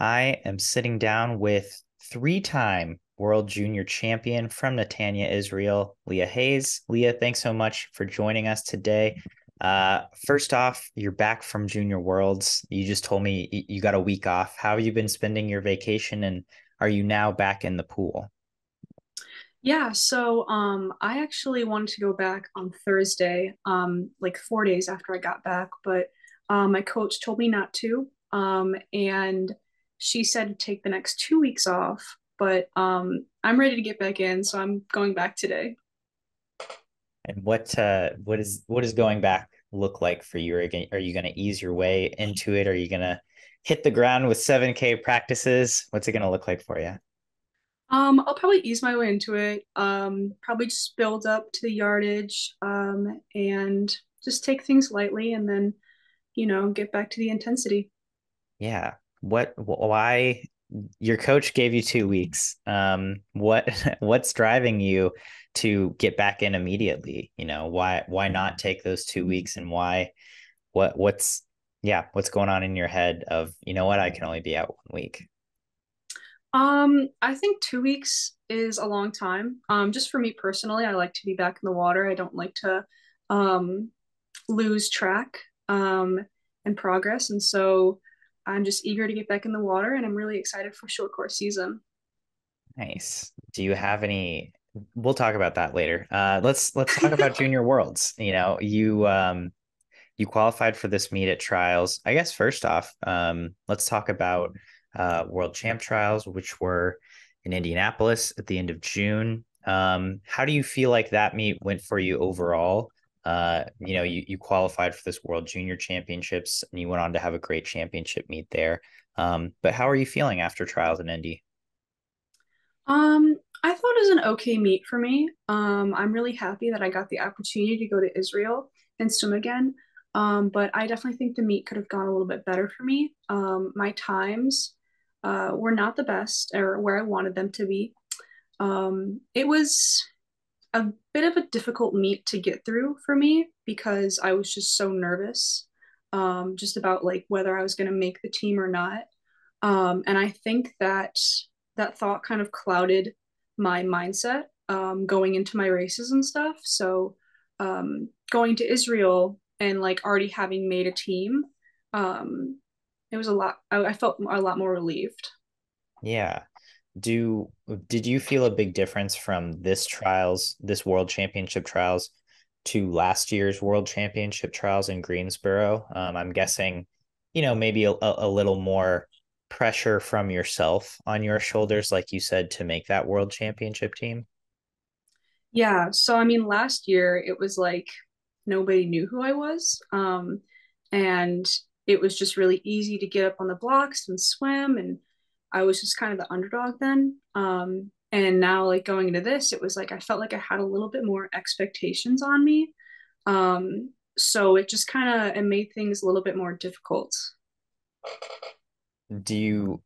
I am sitting down with three-time World Junior Champion from Netanya, Israel, Leah Hayes. Leah, thanks so much for joining us today. First off, you're back from Junior Worlds. You just told me you got a week off. How have you been spending your vacation, and are you now back in the pool? I actually wanted to go back on Thursday, like 4 days after I got back, but my coach told me not to. And she said to take the next 2 weeks off, but I'm ready to get back in, so I'm going back today. And what is going back look like for you? Are you going to ease your way into it? Are you going to hit the ground with 7K practices? What's it going to look like for you? I'll probably ease my way into it. Probably just build up to the yardage, and just take things lightly and then, get back to the intensity. Yeah. Why your coach gave you 2 weeks? What what's driving you to get back in immediately? Why not take those 2 weeks and what's yeah, what's going on in your head of, what, I can only be out 1 week. I think 2 weeks is a long time. Just for me personally, I like to be back in the water. I don't like to um lose track and progress. And so I'm just eager to get back in the water and I'm really excited for short course season. Nice. Do you have any We'll talk about that later. Let's talk about Junior Worlds. You qualified for this meet at trials. I guess first off, let's talk about World Champ trials, which were in Indianapolis at the end of June. How do you feel like that meet went for you overall? You qualified for this World Junior Championships and you went on to have a great championship meet there. But how are you feeling after trials in Indy? I thought it was an okay meet for me. I'm really happy that I got the opportunity to go to Israel and swim again. But I definitely think the meet could have gone a little bit better for me. My times were not the best or where I wanted them to be. It was a bit of a difficult meet to get through for me because I was just so nervous, just about like whether I was going to make the team or not. And I think that that thought kind of clouded my mindset going into my races and stuff. So going to Israel and like already having made a team, um, it was a lot. I felt a lot more relieved. Yeah. Do did you feel a big difference from this World Championship trials to last year's World Championship trials in Greensboro? I'm guessing, maybe a little more pressure from yourself on your shoulders, like you said, to make that World Championship team. Yeah. So, I mean, last year it was like nobody knew who I was. And it was just really easy to get up on the blocks and swim. And I was just kind of the underdog then. And now, like going into this, it was like I felt like I had a little bit more expectations on me. So it just kind of it made things a little bit more difficult. Do you,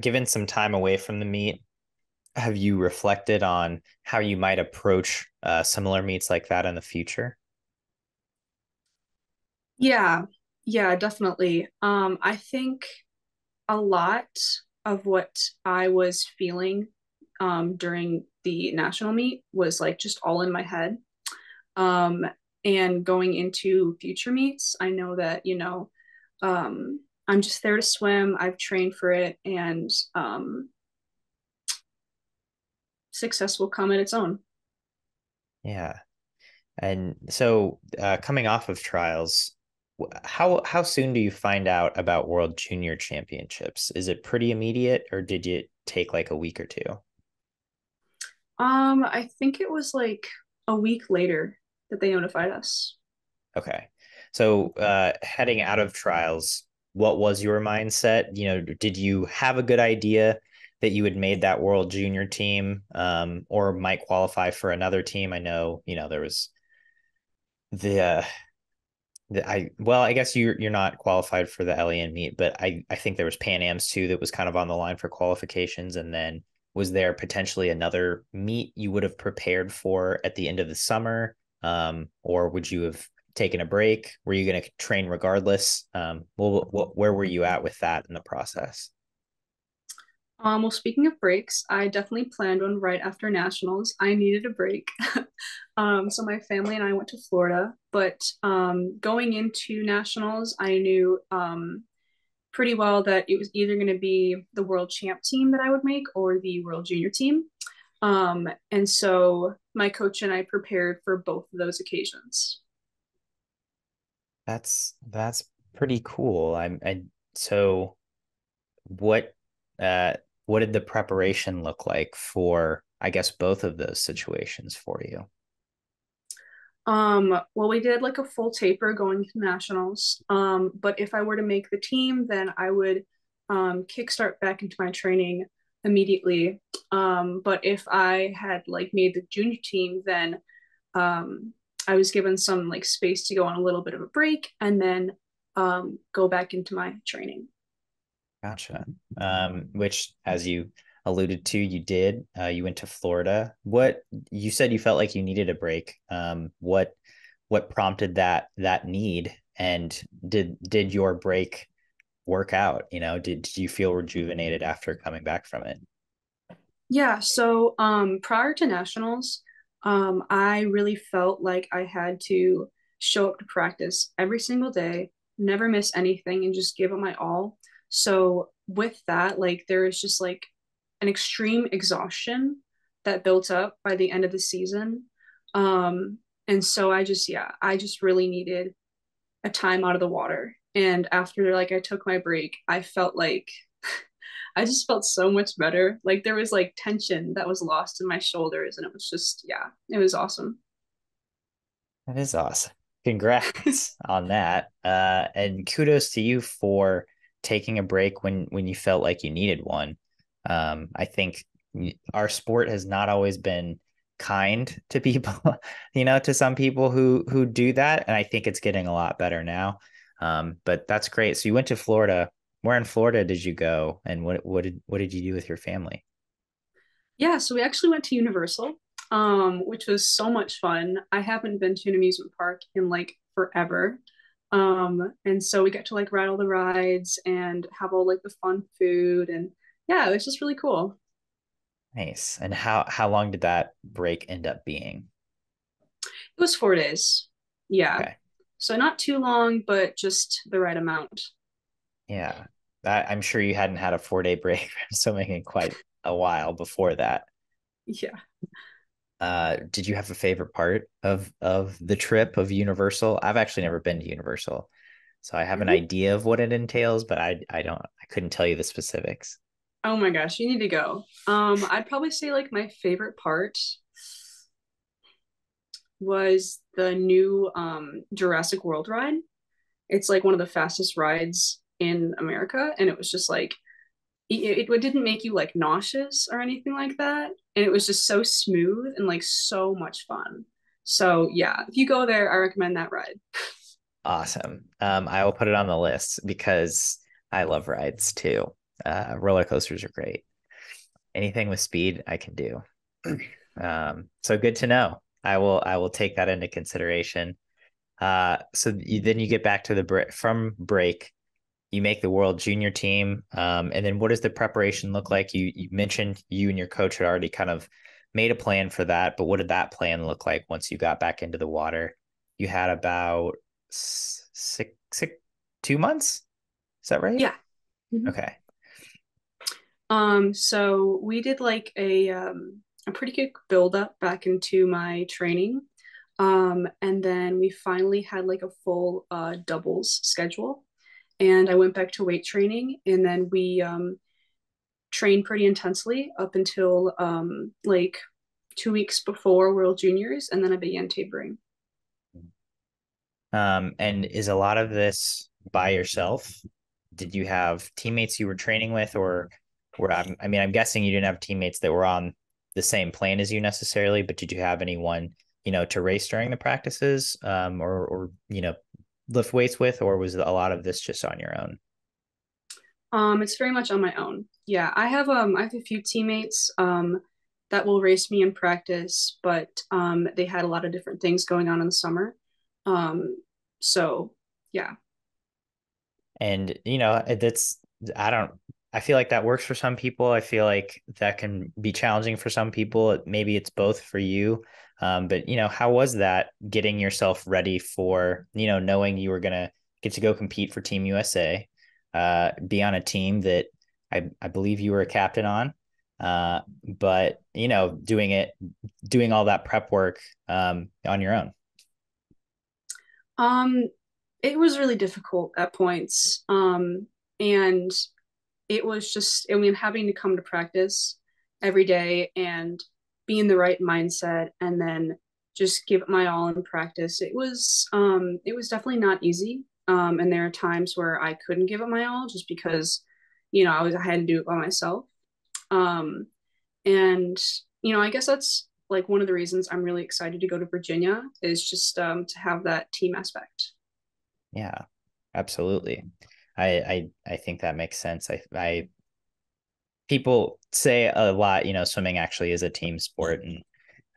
given some time away from the meet, have you reflected on how you might approach similar meets like that in the future? Yeah, yeah, definitely. I think a lot of what I was feeling during the national meet was like just all in my head. Um, and going into future meets, I know that, I'm just there to swim. I've trained for it, and success will come at its own. Yeah. And so, coming off of trials, how soon do you find out about World Junior Championships? Is it pretty immediate, or did it take like a week or two? I think it was like a week later that they notified us. Okay. So, heading out of trials, what was your mindset? Did you have a good idea that you had made that World Junior team, or might qualify for another team? I know, there was the I guess you're not qualified for the LEN meet, but I think there was Pan Am's too that was kind of on the line for qualifications. And then was there potentially another meet you would have prepared for at the end of the summer? Or would you have taken a break? Were you going to train regardless? Where were you at with that in the process? Well, speaking of breaks, I definitely planned one right after nationals. I needed a break. So my family and I went to Florida, but going into nationals, I knew pretty well that it was either going to be the world champ team that I would make or the world junior team. And so my coach and I prepared for both of those occasions. That's pretty cool. So what uh what did the preparation look like for, I guess, both of those situations for you? Well, we did like a full taper going to nationals. But if I were to make the team, then I would kickstart back into my training immediately. But if I had like made the junior team, then um, I was given some like space to go on a little bit of a break and then go back into my training. Gotcha. Which, as you alluded to, you did. You went to Florida. What you said you felt like you needed a break. What prompted that need, and did your break work out? Did you feel rejuvenated after coming back from it? Yeah, so prior to nationals, I really felt like I had to show up to practice every single day, never miss anything, and just give it my all. So with that, like there is just like an extreme exhaustion that built up by the end of the season. And so yeah, I just really needed a time out of the water. And after like I took my break, I felt like I just felt so much better. Like there was like tension that was lost in my shoulders, and it was just, yeah, it was awesome. That is awesome. Congrats on that. And kudos to you for taking a break when you felt like you needed one. I think our sport has not always been kind to people, to some people who do that, and I think it's getting a lot better now. But that's great. So you went to Florida. Where in Florida did you go, and what did you do with your family? Yeah, so we actually went to Universal, which was so much fun. I haven't been to an amusement park in like forever. And so we got to like ride all the rides and have all like the fun food, and yeah, it was just really cool. Nice. And how long did that break end up being? It was 4 days. Yeah. Okay. So not too long, but just the right amount. Yeah. I'm sure you hadn't had a 4-day break from swimming in quite a while before that. Yeah. Did you have a favorite part of the trip of Universal? I've actually never been to Universal, so I have an Really? idea of what it entails, but I couldn't tell you the specifics. Oh my gosh, you need to go. I'd probably say like my favorite part was the new Jurassic World ride. It's like one of the fastest rides in America, and it was just like it didn't make you like nauseous or anything like that, and it was just so smooth and like so much fun. So yeah, if you go there, I recommend that ride. Awesome. I will put it on the list because I love rides too. Roller coasters are great. Anything with speed, I can do. So good to know. I will take that into consideration. Then you get back to the break from break. You make the world junior team. And then what does the preparation look like? You mentioned you and your coach had already kind of made a plan for that, but what did that plan look like once you got back into the water? You had about six 2 months. Is that right? Yeah. Mhm. Okay. So we did like a pretty good build up back into my training. And then we finally had like a full doubles schedule. And I went back to weight training, and then we trained pretty intensely up until like 2 weeks before World Juniors, and then I began tapering. And is a lot of this by yourself? Did you have teammates you were training with, or I'm guessing you didn't have teammates that were on the same plane as you necessarily, but did you have anyone, to race during the practices, or lift weights with, or was a lot of this just on your own? It's very much on my own. Yeah, I have a few teammates that will race me in practice, but they had a lot of different things going on in the summer. Um, so yeah. And that's I don't. I feel like that works for some people. I feel like that can be challenging for some people. Maybe it's both for you. But how was that getting yourself ready for, knowing you were gonna get to go compete for Team USA, be on a team that I believe you were a captain on, but doing all that prep work on your own. Um, it was really difficult at points. And it was just, I mean, having to come to practice every day and be in the right mindset and then just give it my all in practice. It was definitely not easy. And there are times where I couldn't give it my all just because, I had to do it by myself. Um, and I guess that's like one of the reasons I'm really excited to go to Virginia is just to have that team aspect. Yeah, absolutely. I think that makes sense. I people say a lot, swimming actually is a team sport, and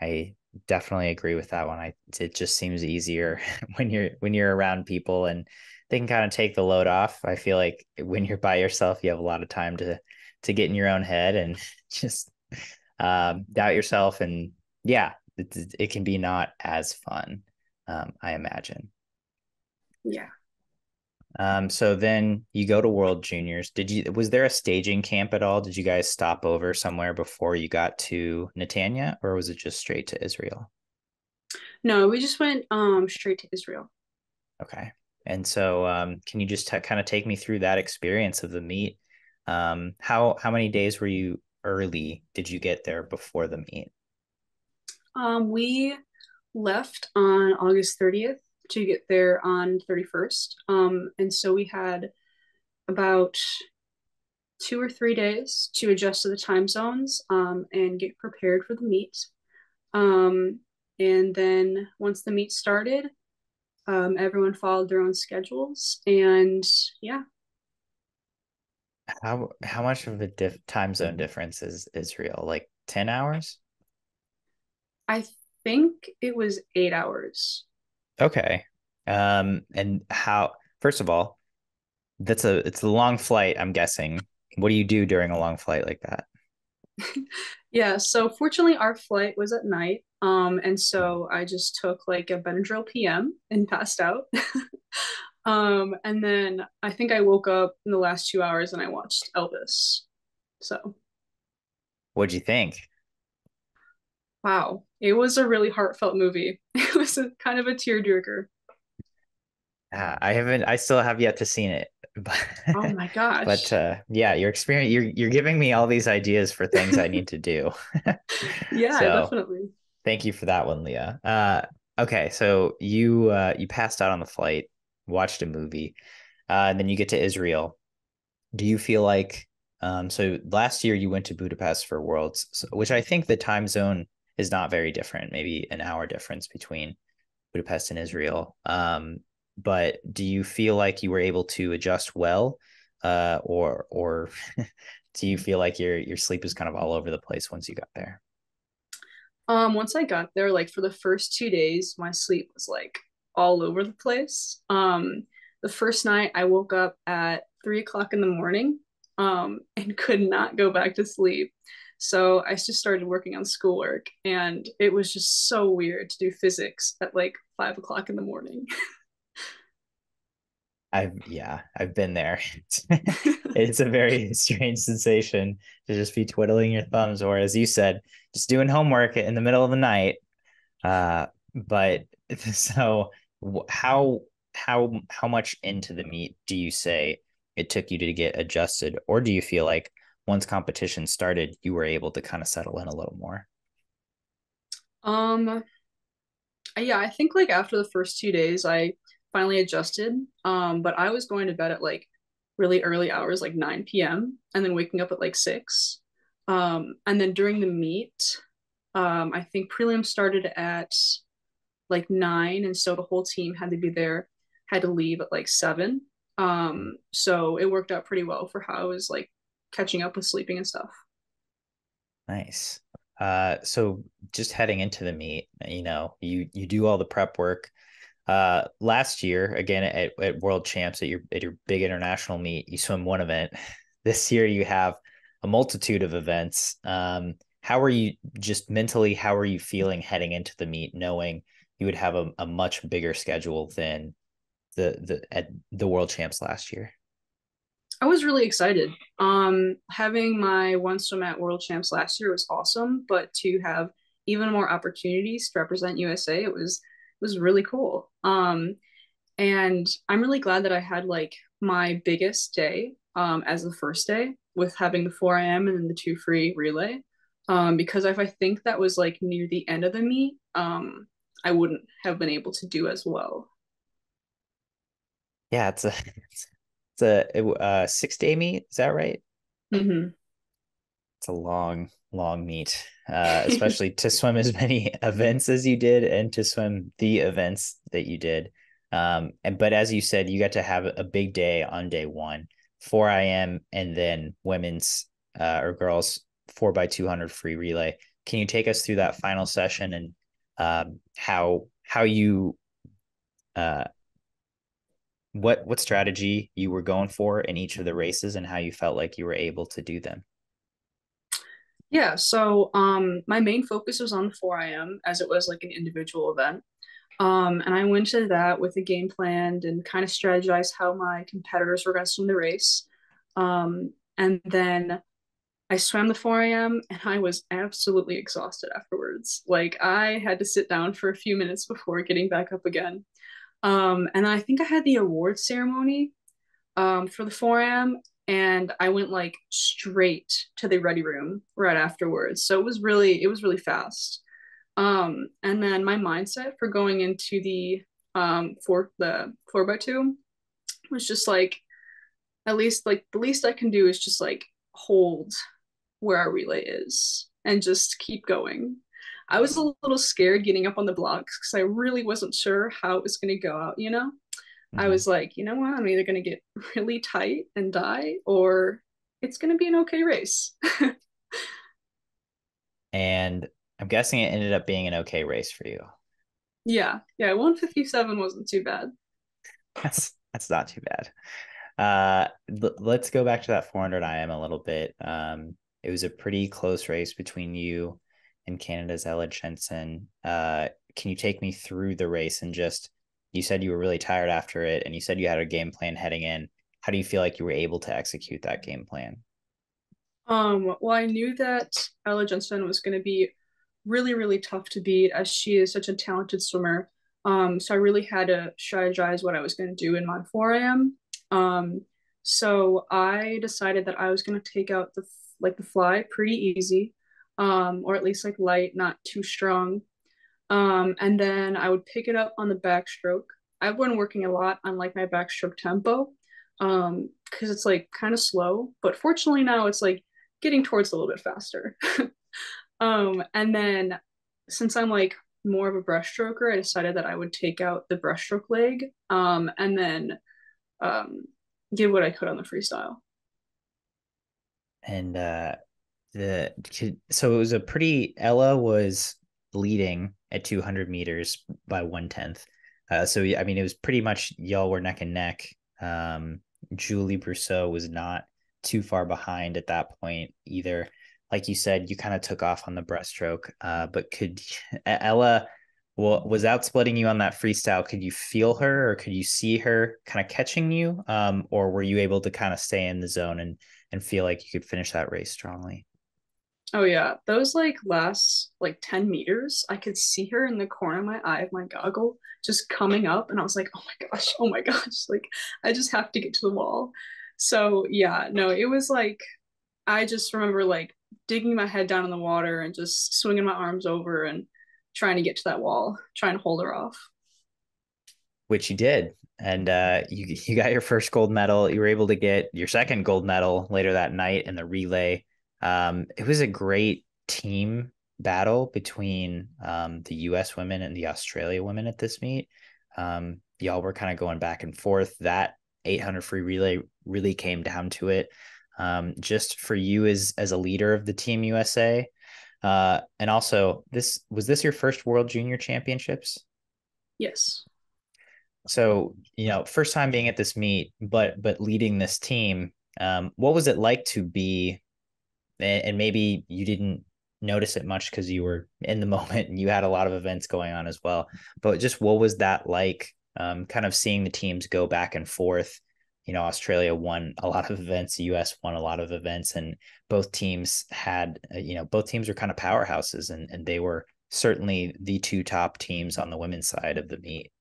I definitely agree with that one. It just seems easier when you're around people and they can kind of take the load off. I feel like when you're by yourself, you have a lot of time to get in your own head and just doubt yourself, and yeah, it can be not as fun, I imagine. Yeah. So then you go to World Juniors. Was there a staging camp at all? Did you guys stop over somewhere before you got to Netanya, or was it just straight to Israel? No, we just went straight to Israel. Okay. And so can you just kind of take me through that experience of the meet? How many days were you early? Did you get there before the meet? We left on August 30th to get there on 31st. And so we had about 2 or 3 days to adjust to the time zones and get prepared for the meet. Um, and then once the meet started, everyone followed their own schedules. And yeah, How much of a time zone difference is Israel? Like 10 hours? I think it was 8 hours. Okay. And first of all, it's a long flight, I'm guessing. What do you do during a long flight like that? Yeah, so fortunately our flight was at night. And so I just took like a Benadryl PM and passed out. And then I think I woke up in the last 2 hours and I watched Elvis. So What'd you think? wow, it was a really heartfelt movie. It was kind of a tearjerker. I still have yet to seen it, but Oh my gosh. yeah, your experience, you're giving me all these ideas for things I need to do. Yeah, So definitely. thank you for that one, Leah. Okay, so you passed out on the flight, watched a movie, and then you get to Israel. Do you feel like so last year you went to Budapest for Worlds, which I think the time zone is not very different, maybe an hour difference between Budapest and Israel. But do you feel like you were able to adjust well, or do you feel like your sleep is kind of all over the place once you got there? Once I got there, like for the first 2 days, my sleep was like all over the place. The first night I woke up at 3 o'clock in the morning, and could not go back to sleep. So I just started working on schoolwork, and it was just so weird to do physics at like 5 o'clock in the morning. I've been there. It's a very strange sensation to just be twiddling your thumbs, or as you said, just doing homework in the middle of the night. But so how much into the meet do you say it took you to get adjusted, or do you feel like once competition started, you were able to kind of settle in a little more? um, yeah, I think like after the first 2 days, I finally adjusted. But I was going to bed at like really early hours, like 9 p.m., and then waking up at like 6. And then during the meet, I think prelim started at like 9, and so the whole team had to be there, had to leave at like 7. So it worked out pretty well for how I was like catching up with sleeping and stuff. Nice. So just heading into the meet, you do all the prep work. Last year, again at World Champs at your big international meet, you swim one event. this year you have a multitude of events. How are you just mentally? How are you feeling heading into the meet, knowing you would have a much bigger schedule than the World Champs last year? I was really excited. Having my one swim at World Champs last year was awesome, but to have even more opportunities to represent USA, it was really cool. And I'm really glad that I had like my biggest day as the first day with having the 4 a.m. and then the two free relay. Because if I think that was like near the end of the meet, I wouldn't have been able to do as well. Yeah, it's a 6 day meet. Is that right? Hmm. It's a long meet, especially to swim as many events as you did and to swim the events that you did. And but as you said, you got to have a big day on day one, 4 a.m. and then women's or girls 4x200 free relay. Can you take us through that final session and how you uh what strategy you were going for in each of the races and how you felt like you were able to do them? Yeah, so my main focus was on the 4 a.m. as it was like an individual event. And I went to that with a game plan and kind of strategized how my competitors were going to swim the race. And then I swam the 4 a.m. and I was absolutely exhausted afterwards. Like I had to sit down for a few minutes before getting back up again. And I think I had the award ceremony for the 4 a.m. and I went like straight to the ready room right afterwards. So it was really fast. And then my mindset for going into the 4x2 was just like at least like the least I can do is just like hold where our relay is and just keep going. I was a little scared getting up on the blocks because I really wasn't sure how it was going to go out. I Mm-hmm. was like, you know what? I'm either going to get really tight and die or it's going to be an okay race. And I'm guessing it ended up being an okay race for you. Yeah. Yeah. 157 wasn't too bad. That's not too bad. Let's go back to that 400 IM a little bit. It was a pretty close race between you and Canada's Ella Jensen. Can you take me through the race and just you said you were really tired after it and you said you had a game plan heading in. How do you feel like you were able to execute that game plan? Well, I knew that Ella Jensen was going to be really, really tough to beat as she is such a talented swimmer. So I really had to strategize what I was going to do in my 4 a.m. So I decided that I was going to take out the fly pretty easy, or at least like light, not too strong. And then I would pick it up on the backstroke. I've been working a lot on like my backstroke tempo, because it's like kind of slow, but fortunately now it's like getting towards a little bit faster. And then since I'm like more of a breaststroker, I decided that I would take out the breaststroke leg, and then um, give what I could on the freestyle. And the so it was a pretty Ella was leading at 200 meters by 1/10. So I mean it was pretty much y'all were neck and neck. Julie Brousseau was not too far behind at that point either. Like you said, you kind of took off on the breaststroke, but could Ella was out splitting you on that freestyle? Could you feel her or could you see her kind of catching you? Or were you able to kind of stay in the zone and feel like you could finish that race strongly? Oh yeah, those like last like 10 meters, I could see her in the corner of my eye of my goggle just coming up and I was like, oh my gosh, like I just have to get to the wall. So yeah, no, it was like I just remember like digging my head down in the water and just swinging my arms over and trying to get to that wall, trying to hold her off. Which you did. And you got your first gold medal. You were able to get your second gold medal later that night in the relay. It was a great team battle between the U.S. women and the Australia women at this meet. Y'all were kind of going back and forth. That 800 free relay really came down to it. Just for you as a leader of the Team USA, and also this your first World Junior Championships? Yes. So, first time being at this meet, but leading this team. What was it like to be, and maybe you didn't notice it much because you were in the moment and you had a lot of events going on as well, but just what was that like, kind of seeing the teams go back and forth? Australia won a lot of events, the US won a lot of events, and both teams had, both teams were kind of powerhouses, and they were certainly the two top teams on the women's side of the meet.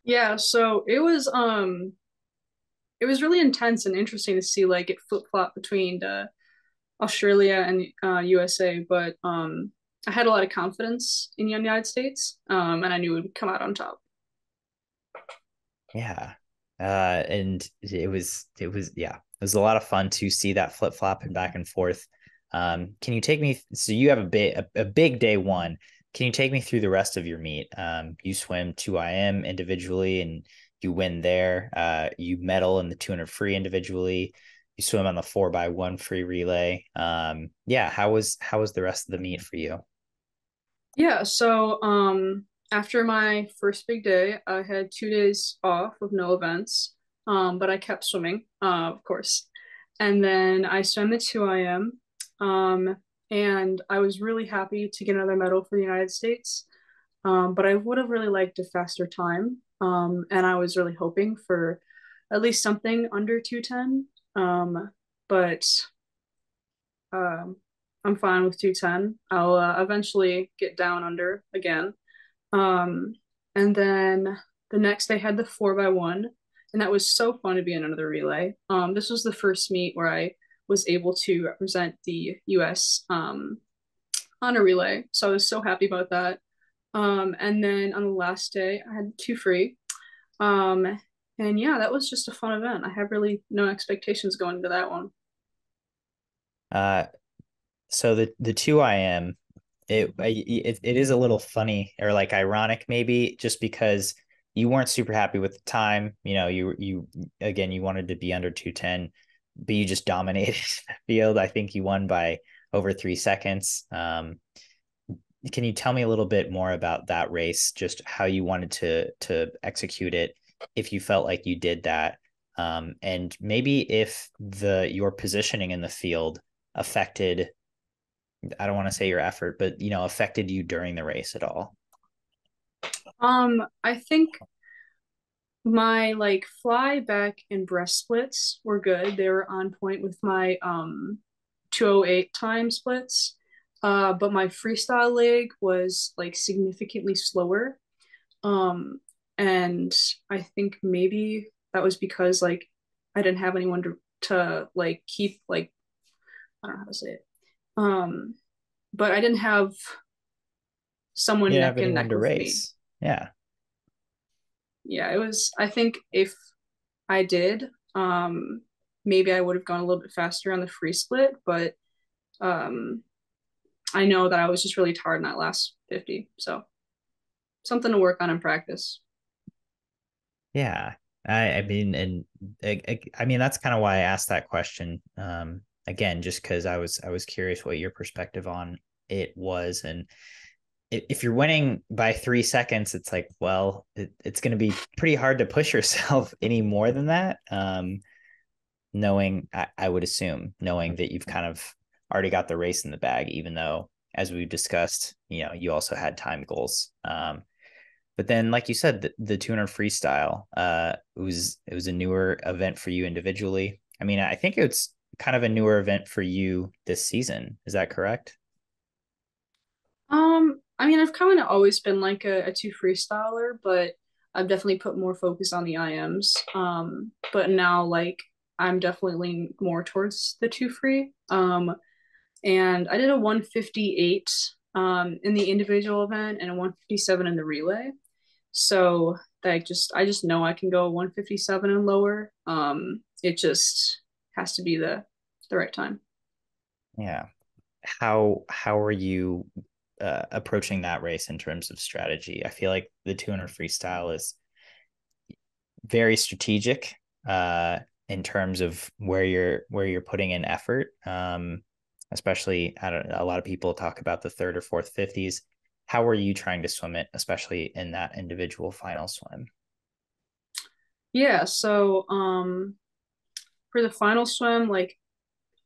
Yeah, so it was really intense and interesting to see like it flip flop between Australia and USA, but I had a lot of confidence in the United States, and I knew it would come out on top. Yeah. And yeah, it was a lot of fun to see that flip flop and back and forth. Can you take me, so you have a big day one. Can you take me through the rest of your meet? You swim 2 IM individually and you win there. You medal in the 200 free individually. You swim on the 4x1 free relay. Yeah, how was the rest of the meet for you? Yeah, so after my first big day, I had 2 days off with no events, but I kept swimming, of course. And then I swam the 2 IM, and I was really happy to get another medal for the United States. But I would have really liked a faster time, and I was really hoping for at least something under 2:10. But um, I'm fine with 2:10. I'll eventually get down under again. Um, and then the next day had the 4x1, and that was so fun to be in another relay. This was the first meet where I was able to represent the US on a relay, so I was so happy about that. And then on the last day, I had two free. Um, and yeah, that was just a fun event. I have really no expectations going into that one. Uh, so the 2 IM, it is a little funny or like ironic maybe, just because you weren't super happy with the time. You again, you wanted to be under 2:10, but you just dominated the field. I think you won by over 3 seconds. Can you tell me a little bit more about that race, just how you wanted to execute it, if you felt like you did that, and maybe if the your positioning in the field affected, I don't want to say your effort, but affected you during the race at all? I think my like fly back and breast splits were good. They were on point with my 2:08 time splits. But my freestyle leg was like significantly slower. Um, and I think maybe that was because like I didn't have anyone to like keep like I don't know how to say it. Um, but I didn't have You someone didn't have neck and anyone neck to with me. race. Yeah. Yeah, it was I think if I did, maybe I would have gone a little bit faster on the free split, but um I know that I was just really tired in that last 50. So something to work on in practice. Yeah. I mean, and I mean, that's kind of why I asked that question. Again, just because I was curious what your perspective on it was. And if you're winning by 3 seconds, it's like, well, it's going to be pretty hard to push yourself any more than that. Knowing, I would assume, knowing that you've kind of already got the race in the bag, even though, as we've discussed, you also had time goals. But then, like you said, the 200 freestyle, it was a newer event for you individually. I mean, I think it's kind of a newer event for you this season. Is that correct? I mean, I've kind of always been like a two freestyler, but I've definitely put more focus on the IMs. But now like I'm definitely leaning more towards the two free. And I did a 158 in the individual event and a 157 in the relay. So like just I just know I can go 157 and lower. It just has to be the right time. Yeah. How are you approaching that race in terms of strategy? I feel like the 200 freestyle is very strategic, in terms of where you're putting in effort. Especially, I don't know, a lot of people talk about the third or fourth 50s. How are you trying to swim it, especially in that individual final swim? Yeah, so for the final swim, like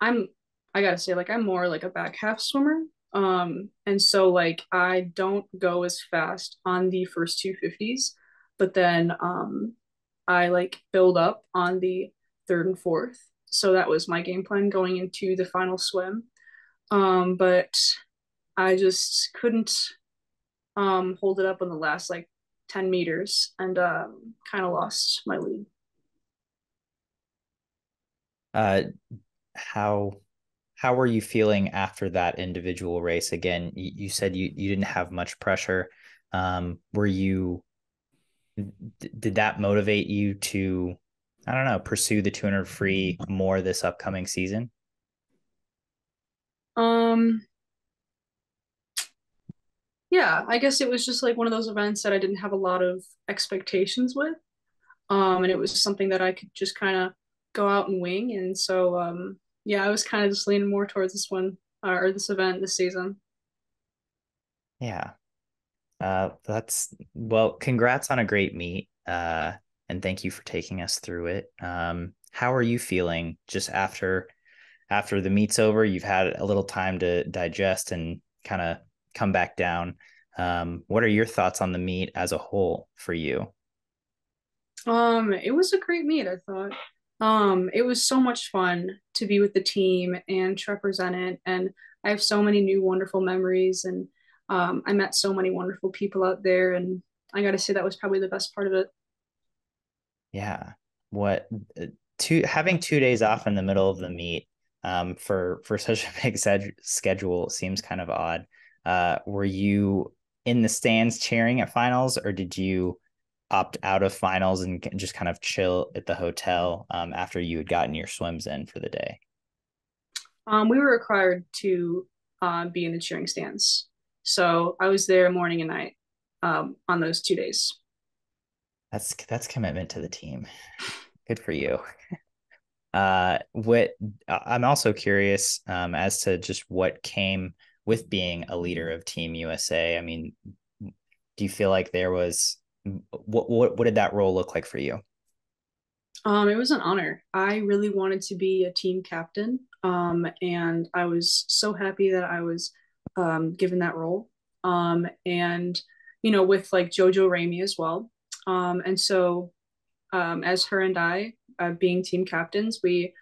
I'm I gotta say, like I'm more like a back half swimmer. And so like I don't go as fast on the first 250s, but then I like build up on the third and fourth. So that was my game plan going into the final swim. But I just couldn't hold it up in the last like 10 meters and kind of lost my lead. Uh, how how were you feeling after that individual race? Again, you said you didn't have much pressure. Were you did that motivate you to, I don't know, pursue the 200 free more this upcoming season? Um, yeah, I guess it was just like one of those events that I didn't have a lot of expectations with. And it was something that I could just kind of go out and wing. And so, yeah, I was kind of just leaning more towards this one or this event this season. Yeah. That's well, congrats on a great meet. And thank you for taking us through it. How are you feeling just after the meet's over? You've had a little time to digest and kind of come back down. What are your thoughts on the meet as a whole for you? It was a great meet, I thought. It was so much fun to be with the team and to represent it. And I have so many new wonderful memories and I met so many wonderful people out there and I gotta say that was probably the best part of it. Yeah. What two having 2 days off in the middle of the meet for such a big schedule seems kind of odd. Were you in the stands cheering at finals, or did you opt out of finals and just kind of chill at the hotel after you had gotten your swims in for the day? We were required to be in the cheering stands. So I was there morning and night on those 2 days. That's commitment to the team. Good for you. What I'm also curious as to just what came with being a leader of Team USA. I mean, do you feel like there was what did that role look like for you? It was an honor. I really wanted to be a team captain, and I was so happy that I was given that role. And you know, with like Jojo Ramey as well. And so, as her and I, being team captains, we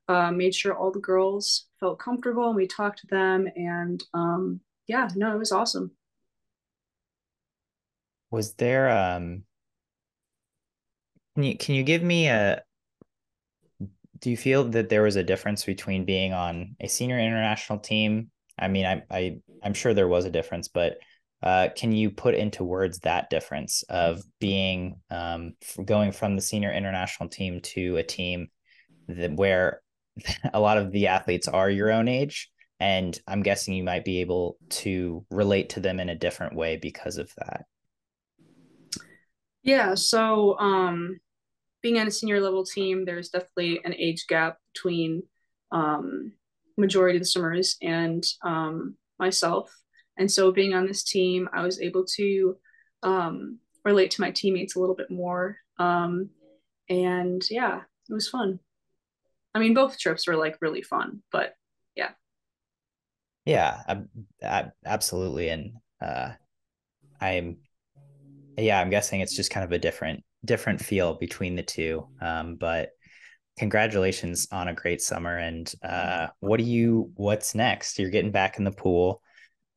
made sure all the girls felt comfortable, and we talked to them. And yeah, no, it was awesome. Was there can you give me a do you feel that there was a difference between being on a senior international team? I mean, I'm sure there was a difference, but can you put into words that difference of being going from the senior international team to a team that where a lot of the athletes are your own age? And I'm guessing you might be able to relate to them in a different way because of that. Yeah, so being on a senior level team, there's definitely an age gap between um, majority of the swimmers and myself. And so being on this team, I was able to relate to my teammates a little bit more. And yeah, it was fun. I mean, both trips were like really fun, but yeah. Yeah, absolutely. And I'm yeah, I'm guessing it's just kind of a different feel between the two. But congratulations on a great summer. And what's next? You're getting back in the pool.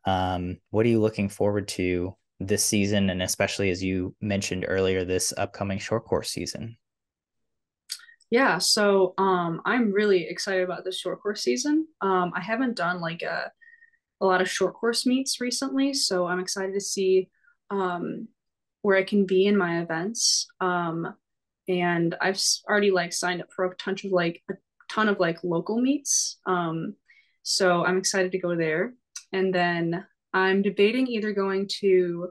What are you looking forward to this season, and especially as you mentioned earlier, this upcoming short course season? Yeah, so I'm really excited about this short course season. I haven't done like a lot of short course meets recently, so I'm excited to see um, where I can be in my events. And I've already like signed up for a ton of like local meets. So I'm excited to go there. And then I'm debating either going to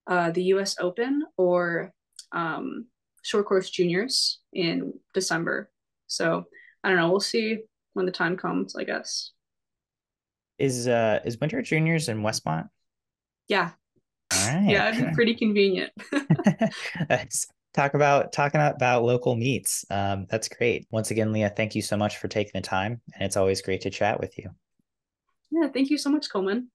the U.S. Open or um, short course juniors in December. So I don't know. We'll see when the time comes, I guess. Is Winter Juniors in Westmont? Yeah, All right. yeah, it'd be pretty convenient. talking about local meets. That's great. Once again, Leah, thank you so much for taking the time, and it's always great to chat with you. Yeah, thank you so much, Coleman.